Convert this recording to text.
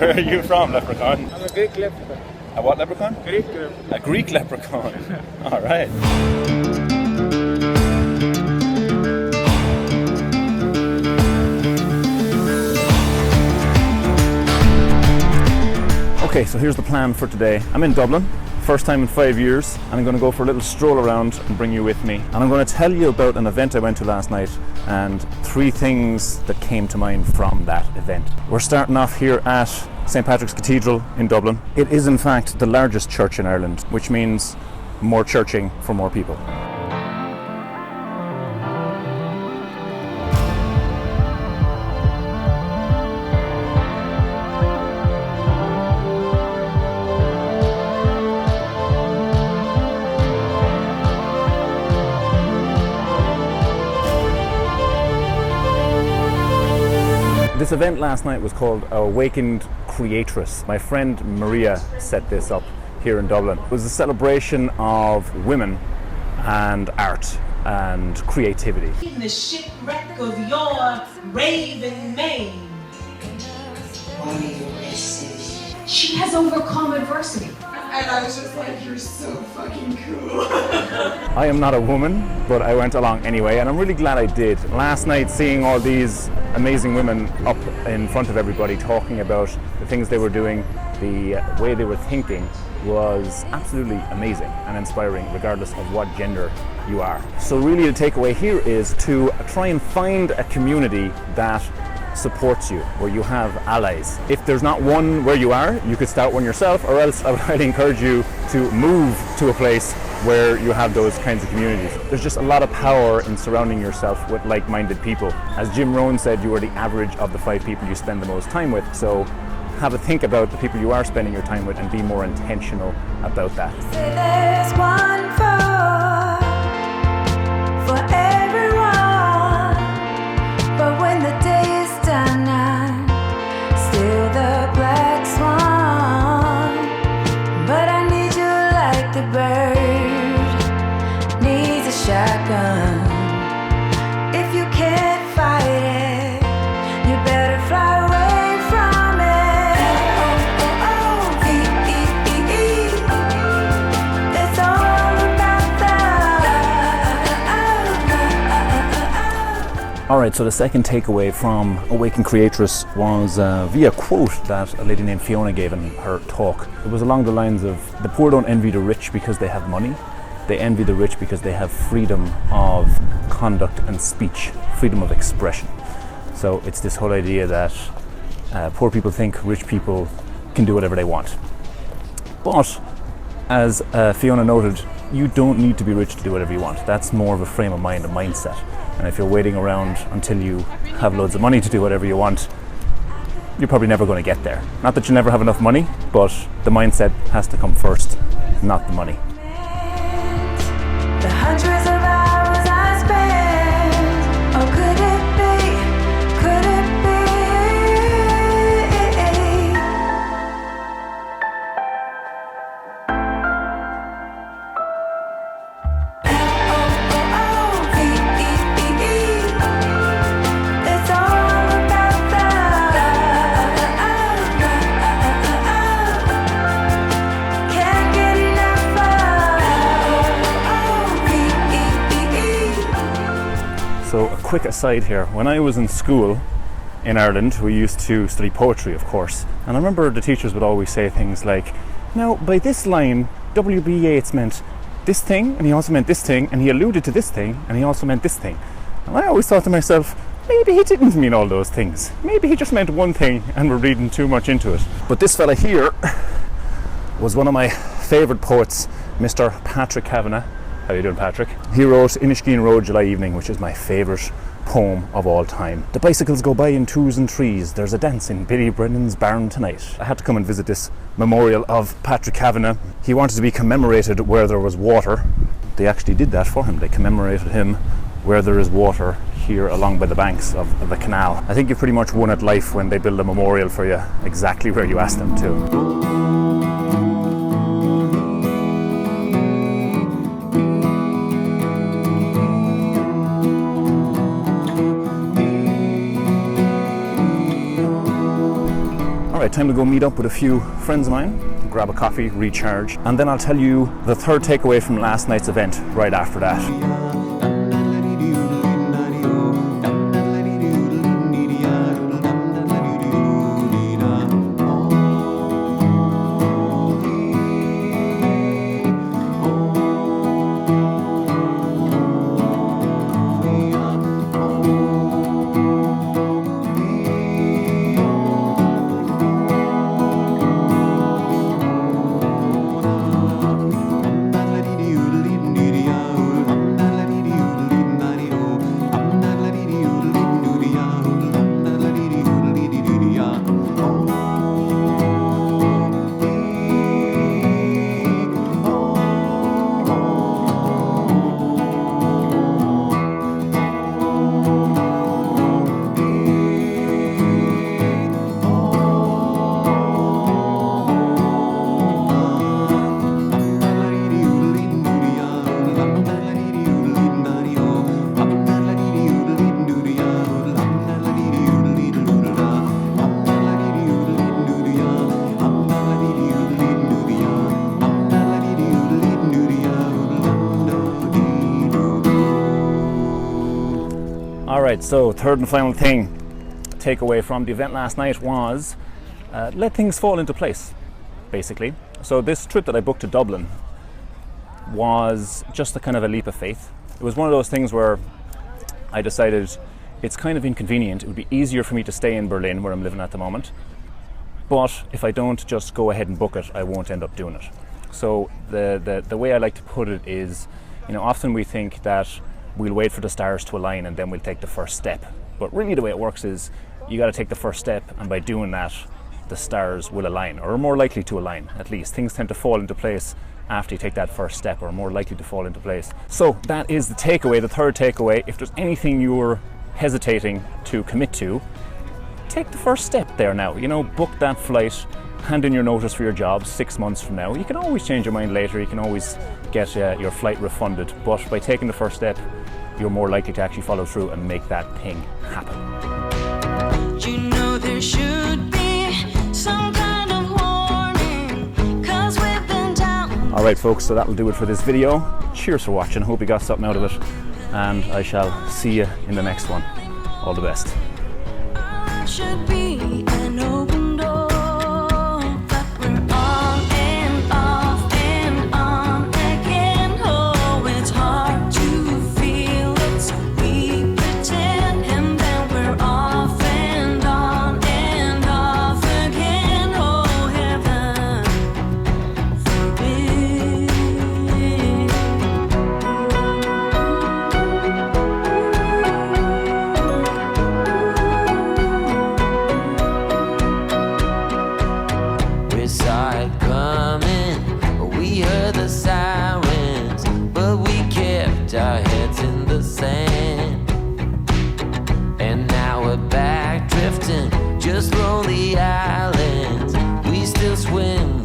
Where are you from, leprechaun? I'm a Greek leprechaun. A what leprechaun? Greek leprechaun. A Greek leprechaun. All right. Okay, so here's the plan for today. I'm in Dublin, first time in 5 years, and I'm going to go for a little stroll around and bring you with me. And I'm going to tell you about an event I went to last night and 3 things that came to mind from that event. We're starting off here at St. Patrick's Cathedral in Dublin. It is in fact the largest church in Ireland, which means more churching for more people. This event last night was called Awakened Creatress. My friend Maria set this up here in Dublin. It was a celebration of women and art and creativity. The shipwreck of your raven mane. She has overcome adversity. And I was just like, you're so fucking cool. I am not a woman, but I went along anyway, and I'm really glad I did. Last night, seeing all these amazing women up in front of everybody talking about the things they were doing, the way they were thinking, was absolutely amazing and inspiring, regardless of what gender you are. So really the takeaway here is to try and find a community that supports you, where you have allies. If there's not one where you are, you could start one yourself, or else I would highly encourage you to move to a place where you have those kinds of communities. There's just a lot of power in surrounding yourself with like-minded people. As Jim Rohn said, you are the average of the 5 people you spend the most time with, so have a think about the people you are spending your time with and be more intentional about that. There's one for everyone, but when the day is done, I'm still the black swan. But I need you like the bird needs a shotgun. If you can't fight it, you better fly away from it. It's all about that. Alright, so the second takeaway from Awakened Creatress was via a quote that a lady named Fiona gave in her talk. It was along the lines of, the poor don't envy the rich because they have money, they envy the rich because they have freedom of conduct and speech, freedom of expression. So it's this whole idea that poor people think rich people can do whatever they want. But as Fiona noted, you don't need to be rich to do whatever you want. That's more of a frame of mind, a mindset. And if you're waiting around until you have loads of money to do whatever you want, you're probably never going to get there. Not that you'll never have enough money, but the mindset has to come first, not the money. The hundreds of hours I spent, oh could it be, could it be? L-O-O-V-E-E-E, it's all about that. Can't get enough of. So a quick aside here, when I was in school in Ireland, we used to study poetry, of course, and I remember the teachers would always say things like, now by this line, W.B. Yeats meant this thing, and he also meant this thing, and he alluded to this thing, and he also meant this thing. And I always thought to myself, maybe he didn't mean all those things. Maybe he just meant one thing and we're reading too much into it. But this fella here was one of my favourite poets, Mr. Patrick Kavanagh. How you doing, Patrick? He wrote Inishkeen Road, July Evening, which is my favourite poem of all time. The bicycles go by in 2s and 3s. There's a dance in Billy Brennan's barn tonight. I had to come and visit this memorial of Patrick Kavanagh. He wanted to be commemorated where there was water. They actually did that for him. They commemorated him where there is water here along by the banks of the canal. I think you've pretty much won at life when they build a memorial for you exactly where you asked them to. right time to go meet up with a few friends of mine, grab a coffee, recharge, and then I'll tell you the third takeaway from last night's event right after that. Alright, so third and final takeaway from the event last night was let things fall into place, basically. So this trip that I booked to Dublin was just a kind of a leap of faith. It was one of those things where I decided it's kind of inconvenient. It would be easier for me to stay in Berlin, where I'm living at the moment. But if I don't just go ahead and book it, I won't end up doing it. So the way I like to put it is, you know, often we think that we'll wait for the stars to align and then we'll take the first step. But really the way it works is you got to take the first step, and by doing that, the stars will align, or are more likely to align at least. Things tend to fall into place after you take that first step, or more likely to fall into place. So that is the takeaway, the third takeaway. If there's anything you're hesitating to commit to, take the first step there now. You know, book that flight, hand in your notice for your job 6 months from now. You can always change your mind later, you can always get your flight refunded, but by taking the first step, you're more likely to actually follow through and make that thing happen. You know there should be some kind of warning, 'cause we've been down. Alright folks, so that'll do it for this video. Cheers for watching, hope you got something out of it, and I shall see you in the next one. All the best. Should be an open door, but we're on and off and on again. Oh, it's hard to feel it, so we pretend, and then we're off and on and off again. Oh, heaven forbid. We saw it coming, we heard the sirens, but we kept our heads in the sand. And now we're back drifting, just lonely islands. We still swim